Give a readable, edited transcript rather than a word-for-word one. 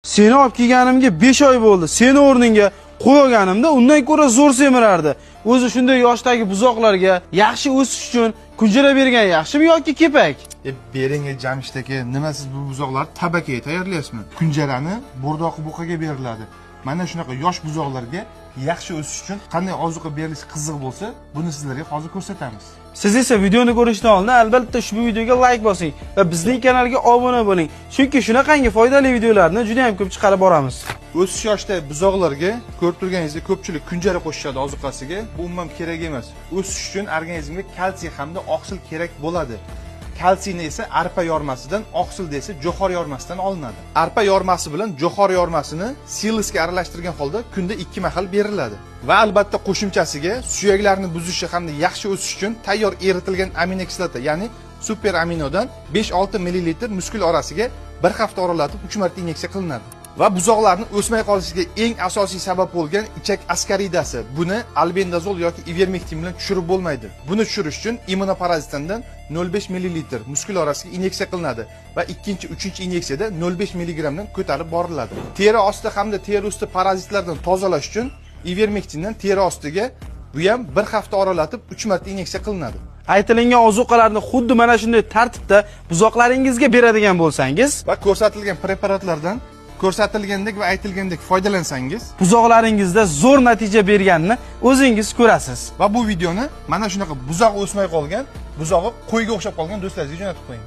Seni olib kelganimga 5 oy bo'ldi. Seni o'rningga qo'yganimda undan ko'ra zo'r semirardi. O'zi shunday yoshdagi buzoqlarga yaxshi o'sish uchun kunjara bergan yaxshimi yoki kepak? Bering Jamshid aka, nima siz bu buzoqlarni tabakaga tayyorlayapsizmi? Kunjarani bo'rdoq buqaga beriladi. Mana shunaqa yosh buzoqlarga yaxshi o'sish uchun qanday ozuqa berilishi qiziq bo'lsa, buni sizlarga hozir ko'rsatamiz. Siz esa videoni ko'rishdan oldin albatta ushbu videoga like bosing va bizning kanalga obuna bo'ling. Chunki shunaqangi foydali videolarni juda ham ko'p chiqarib boramiz. O'sish yoshidagi buzoqlarga ko'rib turganingizdek ko'pchilik kunjara qo'shishadi ozuqasiga. Bu umuman kerak emas. O'sish uchun organizmga kalsiy hamda oqsil kerak bo'ladi. Kalsiyni esa arpa yormasidan, oqsilni esa jo'xori yormasidan olinadi. Arpa yormasi bilan jo'xori yormasini silosga aralashtirgan holda kunda 2 mahal beriladi. Va albatta qo'shimchasiga suyaklarni buzishi hamda yaxshi o'sish uchun tayyor eritilgan aminokislota, ya'ni super aminodan 5-6 ml muskul orasiga bir hafta oralatib 3 marta inyeksiya qilinadi. Va buzoqlarni o'smay qolishiga eng asosiy sabab bo'lgan ichak askaridasi. Buni albendazol yoki ivermektin bilan tushirib bo'lmaydi. Buni tushirish uchun immunoparazitandan 0,5 ml muskul orasiga inyeksiya qilinadi va ikkinchi, uchinchi inyeksiyada 0,5 mg dan ko'tarib boriladi. Teri osti hamda teri usti parazitlardan tozalash uchun ivermektindan teri ostiga bu ham bir hafta oralatib 3 marta inyeksiya qilinadi. Aytilingan ozuqalarni xuddi mana shunday tartibda buzoqlaringizga beradigan bo'lsangiz va ko'rsatilgan preparatlardan ko'rsatilgandek va aytilgandek foydalansangiz, buzoqlaringizda zo'r natija berganini o'zingiz ko'rasiz. Va bu videoni mana shunaqa buzoq o'smay qolgan, buzog'i qo'yga o'xshab qolgan do'stlaringizga jo'natib qo'ying.